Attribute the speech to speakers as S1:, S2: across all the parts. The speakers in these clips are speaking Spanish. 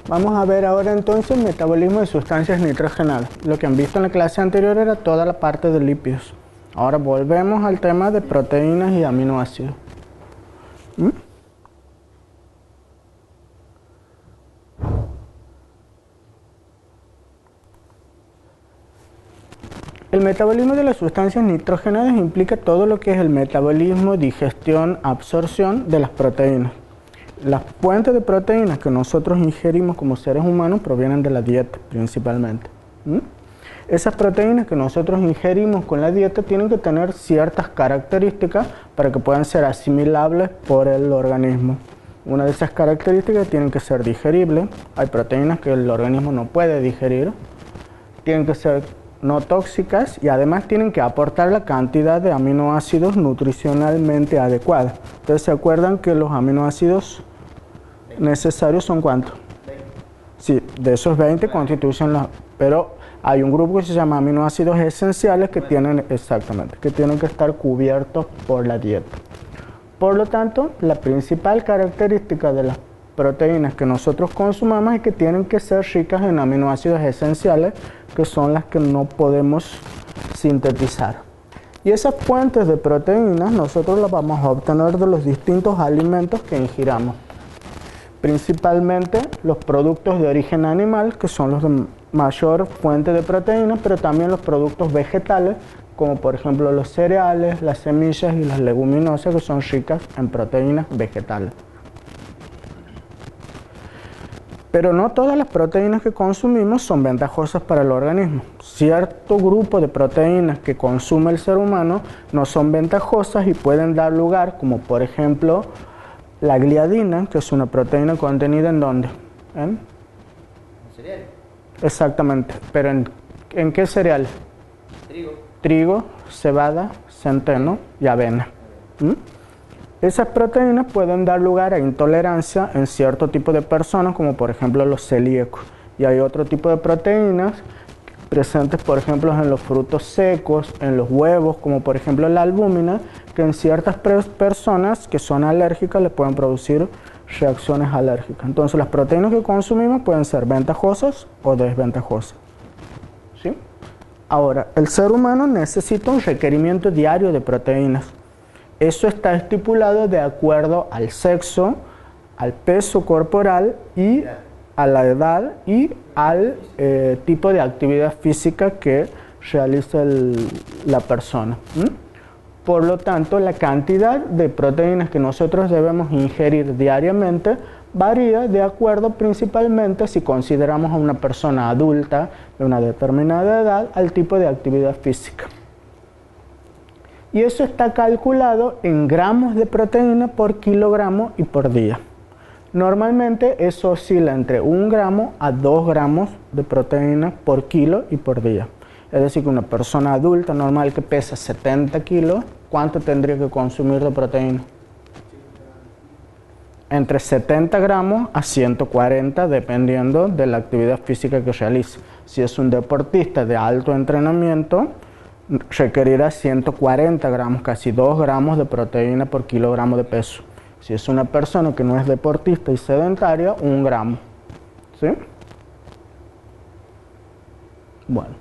S1: Vamos a ver ahora entonces el metabolismo de sustancias nitrogenadas. Lo que han visto en la clase anterior era toda la parte de lípidos. Ahora volvemos al tema de proteínas y aminoácidos. El metabolismo de las sustancias nitrogenadas implica todo lo que es el metabolismo, digestión, absorción de las proteínas. Las fuentes de proteínas que nosotros ingerimos como seres humanos provienen de la dieta principalmente. Esas proteínas que nosotros ingerimos con la dieta tienen que tener ciertas características para que puedan ser asimilables por el organismo. Una de esas características tienen que ser digeribles. Hay proteínas que el organismo no puede digerir. Tienen que ser no tóxicas y además tienen que aportar la cantidad de aminoácidos nutricionalmente adecuada. Ustedes se acuerdan que los aminoácidos necesarios son ¿cuántos? 20. Sí, de esos 20 constituyen la... Pero hay un grupo que se llama aminoácidos esenciales que tienen, exactamente, que tienen que estar cubiertos por la dieta. Por lo tanto, la principal característica de las proteínas que nosotros consumamos es que tienen que ser ricas en aminoácidos esenciales, que son las que no podemos sintetizar. Y esas fuentes de proteínas nosotros las vamos a obtener de los distintos alimentos que ingiramos. Principalmente los productos de origen animal, que son los de mayor fuente de proteínas, pero también los productos vegetales, como por ejemplo los cereales, las semillas y las leguminosas, que son ricas en proteínas vegetales. Pero no todas las proteínas que consumimos son ventajosas para el organismo. Cierto grupo de proteínas que consume el ser humano no son ventajosas y pueden dar lugar, como por ejemplo la gliadina, que es una proteína contenida ¿en dónde? ¿En cereal? Exactamente, pero ¿en qué cereal? Trigo, cebada, centeno y avena. Esas proteínas pueden dar lugar a intolerancia en cierto tipo de personas, como por ejemplo los celíacos. Y hay otro tipo de proteínas presentes, por ejemplo, en los frutos secos, en los huevos, como por ejemplo la albúmina, que en ciertas personas que son alérgicas le pueden producir reacciones alérgicas. Entonces las proteínas que consumimos pueden ser ventajosas o desventajosas. ¿Sí? Ahora, el ser humano necesita un requerimiento diario de proteínas. Eso está estipulado de acuerdo al sexo, al peso corporal y a la edad y al tipo de actividad física que realiza la persona. Por lo tanto, la cantidad de proteínas que nosotros debemos ingerir diariamente varía de acuerdo principalmente, si consideramos a una persona adulta de una determinada edad, al tipo de actividad física. Y eso está calculado en gramos de proteína por kilogramo y por día. Normalmente eso oscila entre 1 gramo a 2 gramos de proteína por kilo y por día. Es decir, que una persona adulta normal que pesa 70 kilos, ¿cuánto tendría que consumir de proteína? Entre 70 gramos a 140, dependiendo de la actividad física que realice. Si es un deportista de alto entrenamiento, requerirá 140 gramos, casi 2 gramos de proteína por kilogramo de peso. Si es una persona que no es deportista y sedentaria, 1 gramo. ¿Sí? Bueno,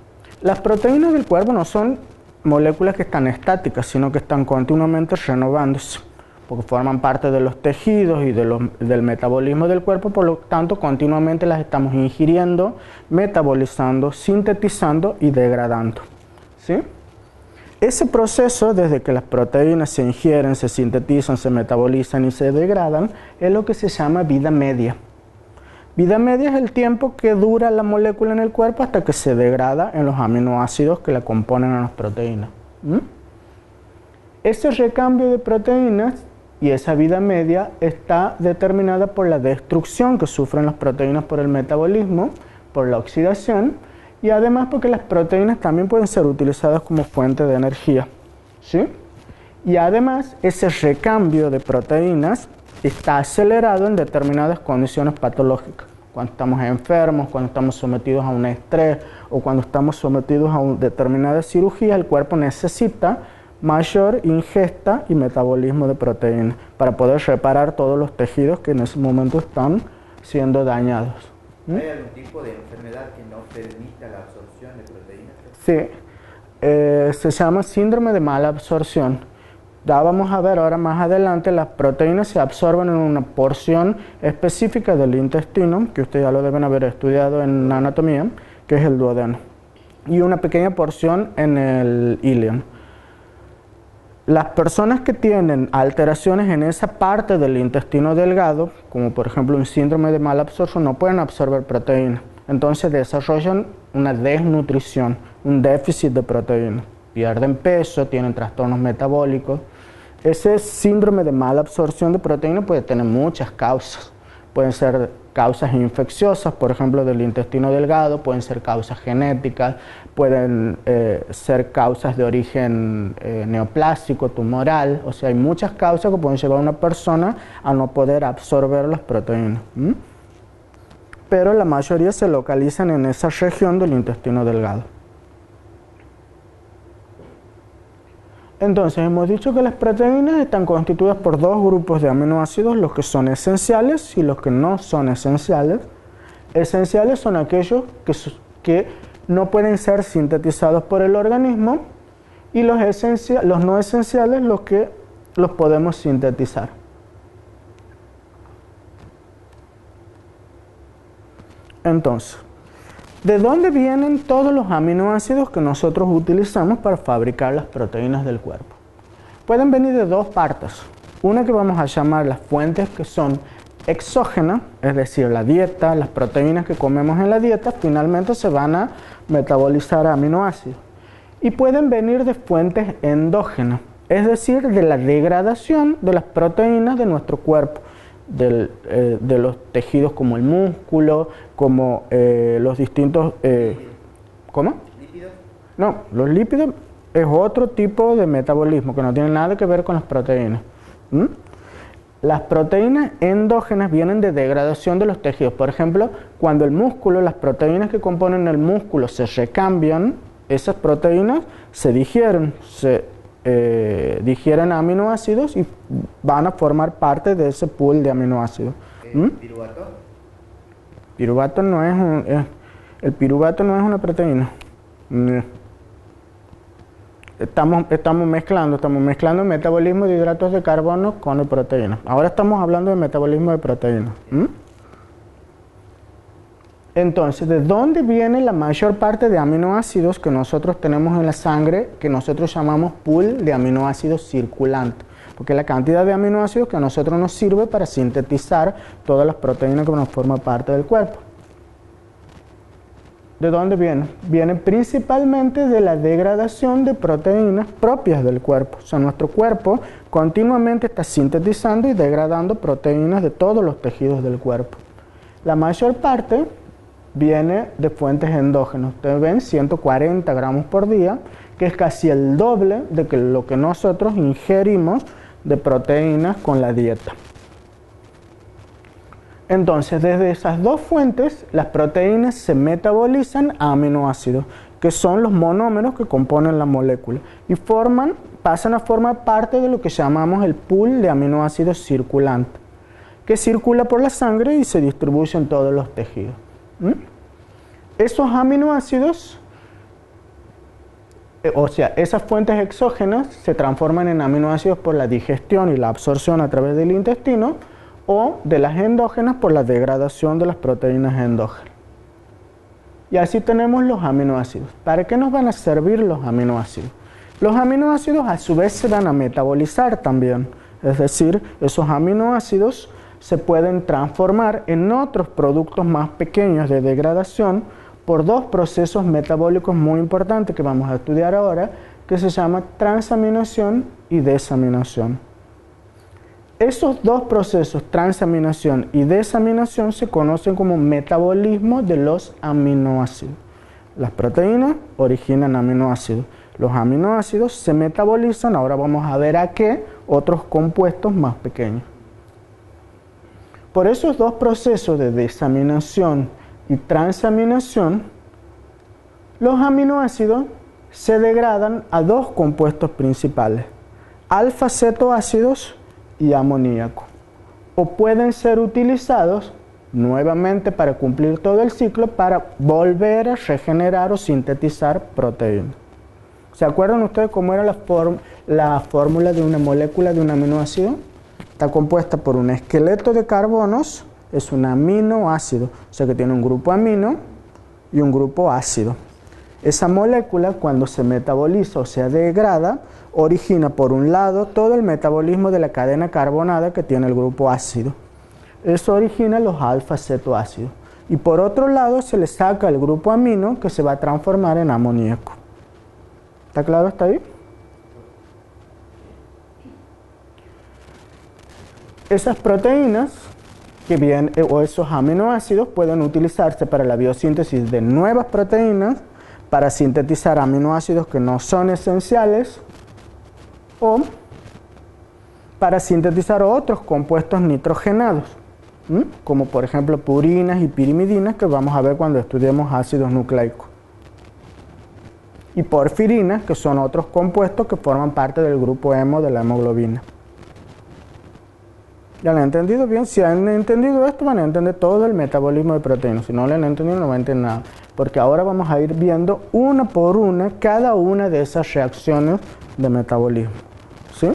S1: las proteínas del cuerpo no son moléculas que están estáticas, sino que están continuamente renovándose, porque forman parte de los tejidos y del metabolismo del cuerpo, por lo tanto continuamente las estamos ingiriendo, metabolizando, sintetizando y degradando. ¿Sí? Ese proceso, desde que las proteínas se ingieren, se sintetizan, se metabolizan y se degradan, es lo que se llama vida media. Vida media es el tiempo que dura la molécula en el cuerpo hasta que se degrada en los aminoácidos que la componen a las proteínas. Ese recambio de proteínas y esa vida media está determinada por la destrucción que sufren las proteínas por el metabolismo, por la oxidación, y además porque las proteínas también pueden ser utilizadas como fuente de energía. ¿Sí? Y además ese recambio de proteínas está acelerado en determinadas condiciones patológicas. Cuando estamos enfermos, cuando estamos sometidos a un estrés o cuando estamos sometidos a determinada cirugía, el cuerpo necesita mayor ingesta y metabolismo de proteínas para poder reparar todos los tejidos que en ese momento están siendo dañados.
S2: ¿Hay algún tipo de enfermedad que no permita la absorción de proteínas?
S1: Sí, se llama síndrome de mala absorción. Ya vamos a ver ahora más adelante, las proteínas se absorben en una porción específica del intestino, que ustedes ya lo deben haber estudiado en anatomía, que es el duodeno, y una pequeña porción en el ilion. Las personas que tienen alteraciones en esa parte del intestino delgado, como por ejemplo un síndrome de mala absorción, no pueden absorber proteína. Entonces desarrollan una desnutrición, un déficit de proteína. Pierden peso, tienen trastornos metabólicos. Ese síndrome de mala absorción de proteína puede tener muchas causas. Pueden ser causas infecciosas, por ejemplo, del intestino delgado, pueden ser causas genéticas, pueden ser causas de origen neoplásico, tumoral, o sea, hay muchas causas que pueden llevar a una persona a no poder absorber las proteínas. Pero la mayoría se localizan en esa región del intestino delgado. Entonces, hemos dicho que las proteínas están constituidas por dos grupos de aminoácidos, los que son esenciales y los que no son esenciales. Esenciales son aquellos que no pueden ser sintetizados por el organismo, y los no esenciales los que los podemos sintetizar. Entonces, ¿de dónde vienen todos los aminoácidos que nosotros utilizamos para fabricar las proteínas del cuerpo? Pueden venir de dos partes. Una que vamos a llamar las fuentes que son exógenas, es decir, la dieta, las proteínas que comemos en la dieta, finalmente se van a metabolizar a aminoácidos. Y pueden venir de fuentes endógenas, es decir, de la degradación de las proteínas de nuestro cuerpo, de los tejidos como el músculo, como los distintos... ¿Cómo?
S2: ¿Lípidos?
S1: No, los lípidos es otro tipo de metabolismo que no tiene nada que ver con las proteínas. Las proteínas endógenas vienen de degradación de los tejidos. Por ejemplo, cuando el músculo, las proteínas que componen el músculo se recambian, esas proteínas se digieren, digieren aminoácidos y van a formar parte de ese pool de aminoácidos.
S2: ¿Piruvato?
S1: Piruvato no es el piruvato no es una proteína. Estamos mezclando el metabolismo de hidratos de carbono con el proteína. Ahora estamos hablando de metabolismo de proteína. Entonces, ¿de dónde viene la mayor parte de aminoácidos que nosotros tenemos en la sangre, que nosotros llamamos pool de aminoácidos circulante? Porque es la cantidad de aminoácidos que a nosotros nos sirve para sintetizar todas las proteínas que nos forman parte del cuerpo. ¿De dónde viene? Viene principalmente de la degradación de proteínas propias del cuerpo. O sea, nuestro cuerpo continuamente está sintetizando y degradando proteínas de todos los tejidos del cuerpo. La mayor parte viene de fuentes endógenas. Ustedes ven 140 gramos por día, que es casi el doble de lo que nosotros ingerimos de proteínas con la dieta. Entonces, desde esas dos fuentes, las proteínas se metabolizan a aminoácidos, que son los monómeros que componen la molécula, y pasan a formar parte de lo que llamamos el pool de aminoácidos circulante, que circula por la sangre y se distribuye en todos los tejidos. Esos aminoácidos, o sea, esas fuentes exógenas se transforman en aminoácidos por la digestión y la absorción a través del intestino, o de las endógenas por la degradación de las proteínas endógenas. Y así tenemos los aminoácidos. ¿Para qué nos van a servir los aminoácidos? Los aminoácidos a su vez se van a metabolizar también, es decir, esos aminoácidos se pueden transformar en otros productos más pequeños de degradación por dos procesos metabólicos muy importantes que vamos a estudiar ahora, que se llama transaminación y desaminación. Esos dos procesos, transaminación y desaminación, se conocen como metabolismo de los aminoácidos. Las proteínas originan aminoácidos. Los aminoácidos se metabolizan, ahora vamos a ver a qué, otros compuestos más pequeños. Por esos dos procesos de desaminación y transaminación, los aminoácidos se degradan a dos compuestos principales, alfa-cetoácidos y amoníaco, o pueden ser utilizados nuevamente para cumplir todo el ciclo para volver a regenerar o sintetizar proteína. ¿Se acuerdan ustedes cómo era la fórmula de una molécula de un aminoácido? Está compuesta por un esqueleto de carbonos, es un aminoácido, o sea que tiene un grupo amino y un grupo ácido. Esa molécula, cuando se metaboliza o se degrada, origina por un lado todo el metabolismo de la cadena carbonada que tiene el grupo ácido. Eso origina los alfa-cetoácidos. Y por otro lado se le saca el grupo amino que se va a transformar en amoníaco. ¿Está claro hasta ahí? Esas proteínas o esos aminoácidos pueden utilizarse para la biosíntesis de nuevas proteínas, para sintetizar aminoácidos que no son esenciales o para sintetizar otros compuestos nitrogenados, como por ejemplo purinas y pirimidinas que vamos a ver cuando estudiemos ácidos nucleicos. Y porfirinas, que son otros compuestos que forman parte del grupo hemo de la hemoglobina. ¿Ya lo han entendido bien? Si han entendido esto, van a entender todo el metabolismo de proteínas. Si no lo han entendido, no van a entender nada. Porque ahora vamos a ir viendo una por una cada una de esas reacciones de metabolismo. ¿Sí?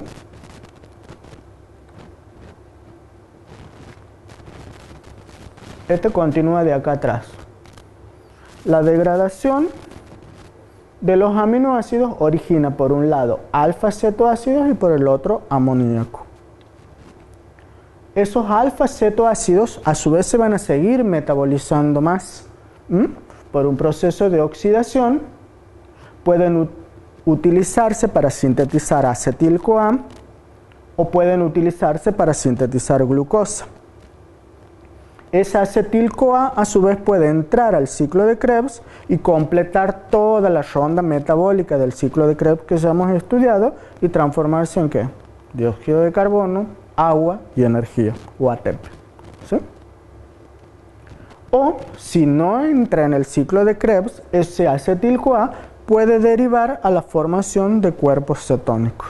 S1: Este continúa de acá atrás. La degradación de los aminoácidos origina por un lado alfa-cetoácidos y por el otro amoníaco. Esos alfa-cetoácidos a su vez se van a seguir metabolizando más por un proceso de oxidación. Pueden utilizarse para sintetizar acetil-CoA o pueden utilizarse para sintetizar glucosa. Esa acetil-CoA a su vez puede entrar al ciclo de Krebs y completar toda la ronda metabólica del ciclo de Krebs que ya hemos estudiado y transformarse en ¿qué? Dióxido de carbono, agua y energía, o ATP. ¿Sí? O si no entra en el ciclo de Krebs, ese acetil-CoA puede derivar a la formación de cuerpos cetónicos.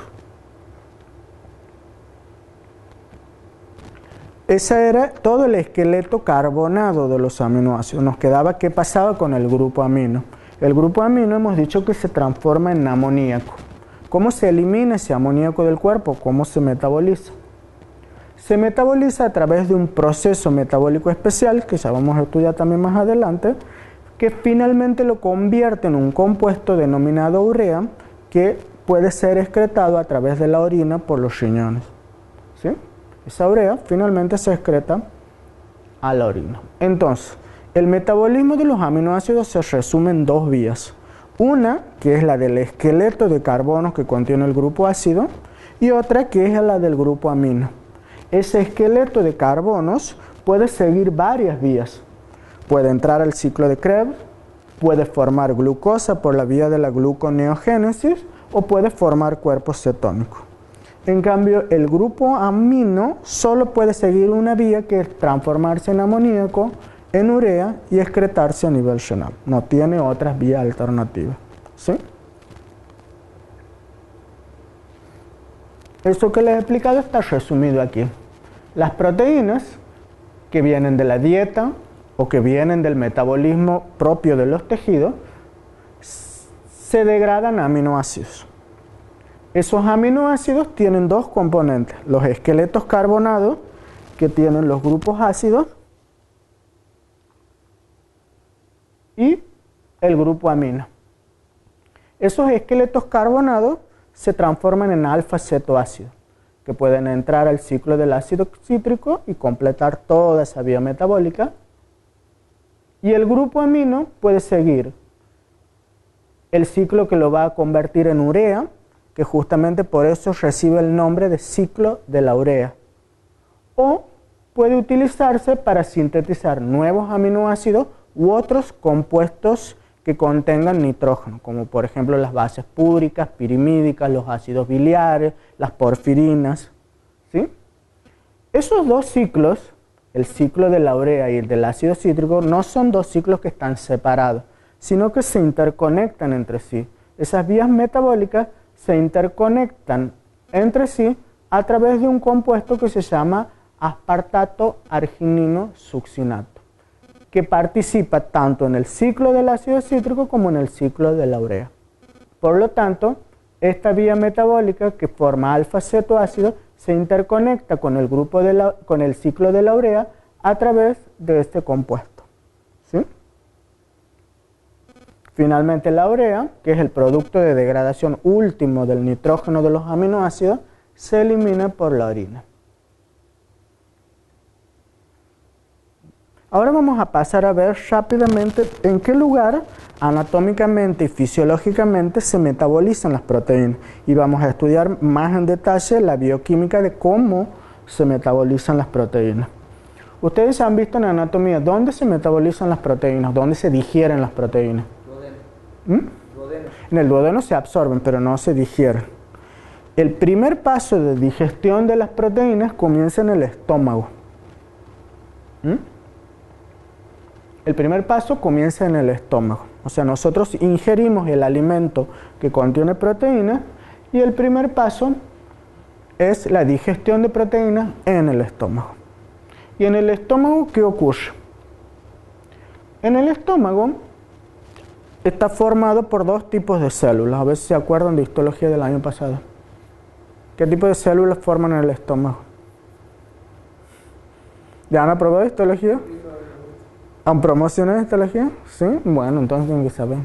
S1: Ese era todo el esqueleto carbonado de los aminoácidos. Nos quedaba qué pasaba con el grupo amino. El grupo amino hemos dicho que se transforma en amoníaco. ¿Cómo se elimina ese amoníaco del cuerpo? ¿Cómo se metaboliza? Se metaboliza a través de un proceso metabólico especial, que ya vamos a estudiar también más adelante, que finalmente lo convierte en un compuesto denominado urea, que puede ser excretado a través de la orina por los riñones. ¿Sí? Esa urea finalmente se excreta a la orina. Entonces, el metabolismo de los aminoácidos se resume en dos vías. Una, que es la del esqueleto de carbonos que contiene el grupo ácido, y otra que es la del grupo amino. Ese esqueleto de carbonos puede seguir varias vías. Puede entrar al ciclo de Krebs, puede formar glucosa por la vía de la gluconeogénesis o puede formar cuerpos cetónicos. En cambio, el grupo amino solo puede seguir una vía, que es transformarse en amoníaco, en urea y excretarse a nivel renal. No tiene otras vías alternativas. ¿Sí? Esto que les he explicado está resumido aquí. Las proteínas que vienen de la dieta o que vienen del metabolismo propio de los tejidos se degradan a aminoácidos. Esos aminoácidos tienen dos componentes: los esqueletos carbonados, que tienen los grupos ácidos, y el grupo amino. Esos esqueletos carbonados se transforman en alfa-cetoácidos, que pueden entrar al ciclo del ácido cítrico y completar toda esa vía metabólica. Y el grupo amino puede seguir el ciclo que lo va a convertir en urea, que justamente por eso recibe el nombre de ciclo de la urea. O puede utilizarse para sintetizar nuevos aminoácidos u otros compuestos que contengan nitrógeno, como por ejemplo las bases púricas, pirimídicas, los ácidos biliares, las porfirinas. ¿Sí? Esos dos ciclos, el ciclo de la urea y el del ácido cítrico, no son dos ciclos que están separados, sino que se interconectan entre sí. Esas vías metabólicas se interconectan entre sí a través de un compuesto que se llama aspartato arginino succinato, que participa tanto en el ciclo del ácido cítrico como en el ciclo de la urea. Por lo tanto, esta vía metabólica que forma alfa-cetoácido se interconecta con el, con el ciclo de la urea a través de este compuesto. ¿Sí? Finalmente, la urea, que es el producto de degradación último del nitrógeno de los aminoácidos, se elimina por la orina. Ahora vamos a pasar a ver rápidamente en qué lugar anatómicamente y fisiológicamente se metabolizan las proteínas y vamos a estudiar más en detalle la bioquímica de cómo se metabolizan las proteínas. Ustedes han visto en anatomía dónde se metabolizan las proteínas, dónde se digieren las proteínas.
S2: Duodeno.
S1: En el duodeno se absorben, pero no se digieren. El primer paso de digestión de las proteínas comienza en el estómago. El primer paso comienza en el estómago. O sea, nosotros ingerimos el alimento que contiene proteínas y el primer paso es la digestión de proteínas en el estómago. ¿Y en el estómago qué ocurre? En el estómago está formado por dos tipos de células. A ver si se acuerdan de histología del año pasado. ¿Qué tipo de células forman en el estómago? ¿Ya han aprobado histología? ¿Han promocionado histología? ¿Sí? Bueno, entonces tienen que saber.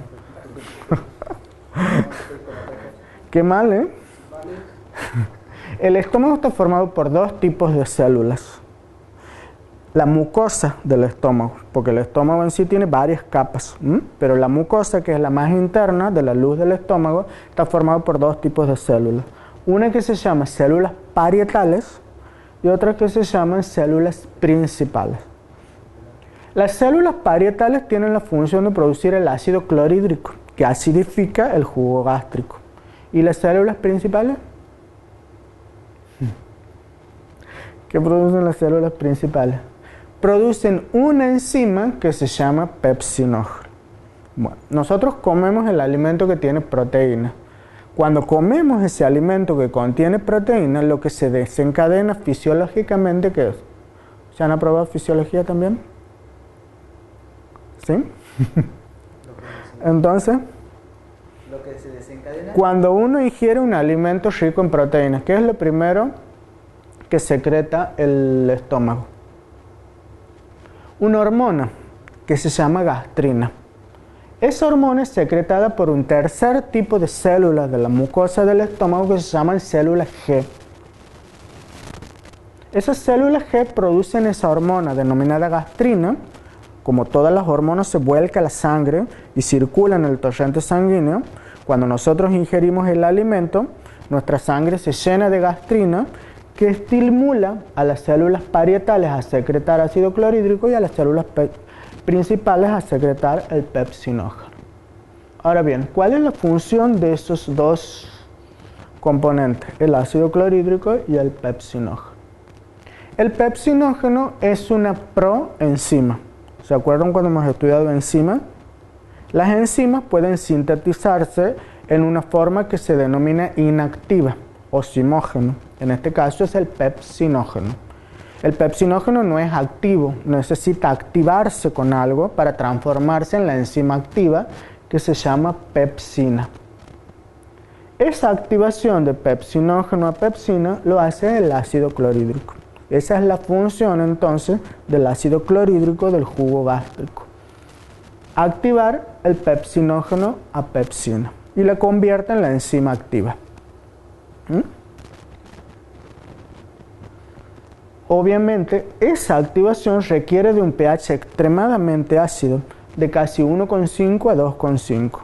S1: Qué mal, ¿eh? El estómago está formado por dos tipos de células. La mucosa del estómago, porque el estómago en sí tiene varias capas, pero la mucosa, que es la más interna de la luz del estómago, está formado por dos tipos de células. Una que se llama células parietales y otra que se llaman células principales. Las células parietales tienen la función de producir el ácido clorhídrico, que acidifica el jugo gástrico. ¿Y las células principales? ¿Qué producen las células principales? Producen una enzima que se llama pepsinógeno. Bueno, nosotros comemos el alimento que tiene proteína. Cuando comemos ese alimento que contiene proteína, lo que se desencadena fisiológicamente, ¿qué es? ¿Se han aprobado fisiología también? ¿Sí? Entonces,
S2: lo que se desencadena.
S1: Cuando uno ingiere un alimento rico en proteínas, ¿qué es lo primero que secreta el estómago? Una hormona que se llama gastrina. Esa hormona es secretada por un tercer tipo de células de la mucosa del estómago que se llaman células G. Esas células G producen esa hormona denominada gastrina. Como todas las hormonas se vuelca a la sangre y circula en el torrente sanguíneo, cuando nosotros ingerimos el alimento, nuestra sangre se llena de gastrina que estimula a las células parietales a secretar ácido clorhídrico y a las células principales a secretar el pepsinógeno. Ahora bien, ¿cuál es la función de esos dos componentes? El ácido clorhídrico y el pepsinógeno. El pepsinógeno es una proenzima. ¿Se acuerdan cuando hemos estudiado enzimas? Las enzimas pueden sintetizarse en una forma que se denomina inactiva o zimógeno. En este caso es el pepsinógeno. El pepsinógeno no es activo, necesita activarse con algo para transformarse en la enzima activa que se llama pepsina. Esa activación de pepsinógeno a pepsina lo hace el ácido clorhídrico. Esa es la función entonces del ácido clorhídrico del jugo gástrico. Activar el pepsinógeno a pepsina y la convierte en la enzima activa. Obviamente, esa activación requiere de un pH extremadamente ácido, de casi 1,5 a 2,5.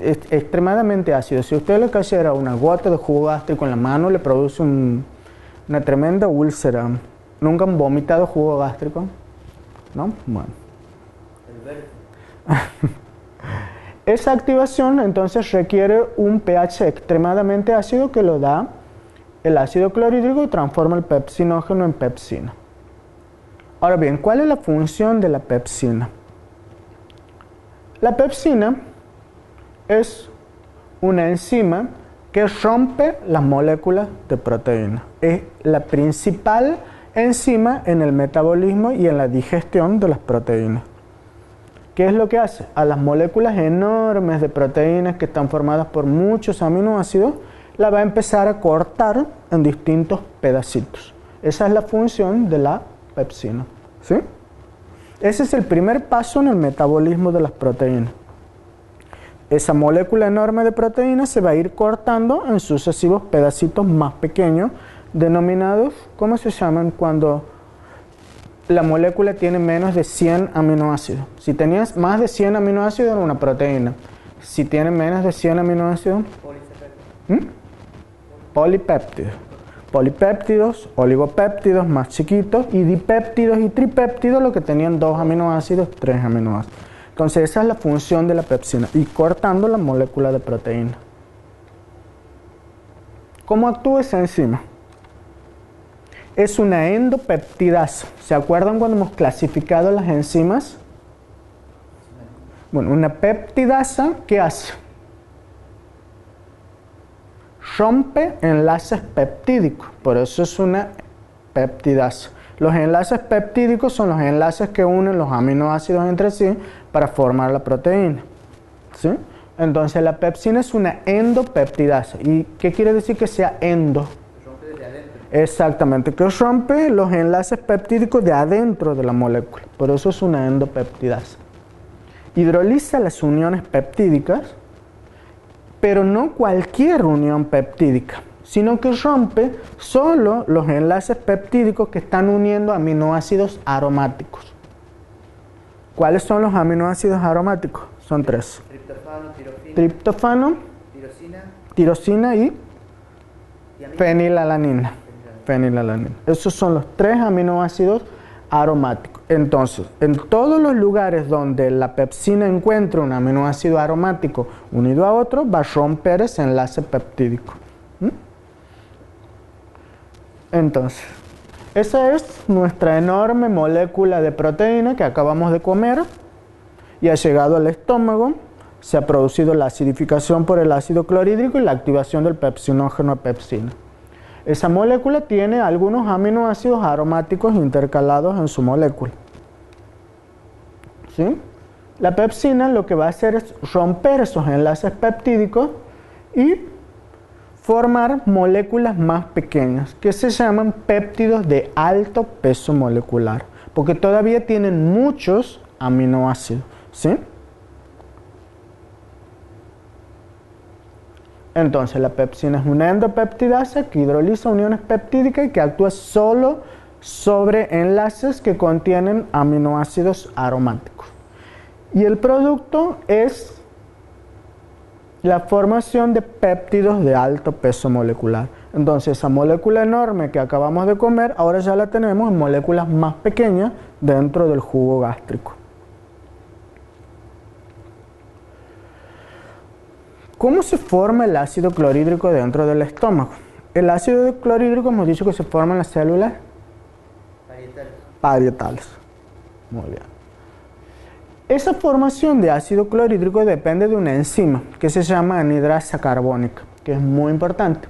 S1: Es extremadamente ácido. Si usted le cayera una gota de jugo gástrico en la mano, le produce una tremenda úlcera. ¿Nunca han vomitado jugo gástrico? ¿No? Bueno. Esa activación entonces requiere un pH extremadamente ácido que lo da el ácido clorhídrico y transforma el pepsinógeno en pepsina. Ahora bien, ¿cuál es la función de la pepsina? La pepsina es una enzima que rompe las moléculas de proteína. Es la principal enzima en el metabolismo y en la digestión de las proteínas. ¿Qué es lo que hace? A las moléculas enormes de proteínas que están formadas por muchos aminoácidos, la va a empezar a cortar en distintos pedacitos. Esa es la función de la pepsina, ¿sí? Ese es el primer paso en el metabolismo de las proteínas. Esa molécula enorme de proteínas se va a ir cortando en sucesivos pedacitos más pequeños, denominados, ¿cómo se llaman? Cuando la molécula tiene menos de 100 aminoácidos. Si tenías más de 100 aminoácidos, era una proteína. Si tiene menos de 100 aminoácidos, polipéptidos. Polipéptidos, oligopéptidos más chiquitos, y dipéptidos y tripéptidos, lo que tenían 2 aminoácidos, 3 aminoácidos. Entonces esa es la función de la pepsina, y cortando la molécula de proteína. ¿Cómo actúa esa enzima? Es una endopeptidasa. ¿Se acuerdan cuando hemos clasificado las enzimas? Bueno, una peptidasa, ¿qué hace? Rompe enlaces peptídicos, por eso es una peptidasa. Los enlaces peptídicos son los enlaces que unen los aminoácidos entre sí para formar la proteína, ¿sí? Entonces la pepsina es una endopeptidasa. ¿Y qué quiere decir que sea endo?
S2: Rompe desde adentro.
S1: Exactamente, que rompe los enlaces peptídicos de adentro de la molécula, por eso es una endopeptidasa. Hidroliza las uniones peptídicas, pero no cualquier unión peptídica, sino que rompe solo los enlaces peptídicos que están uniendo aminoácidos aromáticos. ¿Cuáles son los aminoácidos aromáticos? Son 3. Triptófano, tirosina y fenilalanina. Esos son los 3 aminoácidos aromáticos. Entonces, en todos los lugares donde la pepsina encuentra un aminoácido aromático unido a otro, va a romper ese enlace peptídico. Entonces, esa es nuestra enorme molécula de proteína que acabamos de comer y ha llegado al estómago. Se ha producido la acidificación por el ácido clorhídrico y la activación del pepsinógeno a pepsina. Esa molécula tiene algunos aminoácidos aromáticos intercalados en su molécula, ¿sí? La pepsina lo que va a hacer es romper esos enlaces peptídicos y formar moléculas más pequeñas, que se llaman péptidos de alto peso molecular, porque todavía tienen muchos aminoácidos, ¿sí? Entonces la pepsina es una endopeptidasa que hidroliza uniones peptídicas y que actúa solo sobre enlaces que contienen aminoácidos aromáticos. Y el producto es la formación de péptidos de alto peso molecular. Entonces esa molécula enorme que acabamos de comer, ahora ya la tenemos en moléculas más pequeñas dentro del jugo gástrico. ¿Cómo se forma el ácido clorhídrico dentro del estómago? El ácido clorhídrico hemos dicho que se forma en las células parietales. Muy bien. Esa formación de ácido clorhídrico depende de una enzima que se llama anhidrasa carbónica, que es muy importante.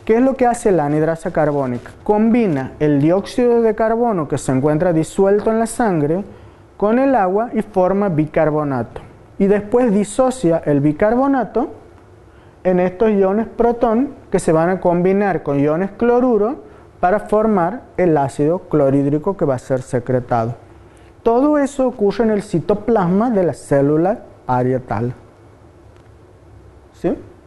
S1: ¿Qué es lo que hace la anhidrasa carbónica? Combina el dióxido de carbono que se encuentra disuelto en la sangre con el agua y forma bicarbonato. Y después disocia el bicarbonato en estos iones protón que se van a combinar con iones cloruro para formar el ácido clorhídrico que va a ser secretado. Todo eso ocurre en el citoplasma de la célula parietal, ¿sí?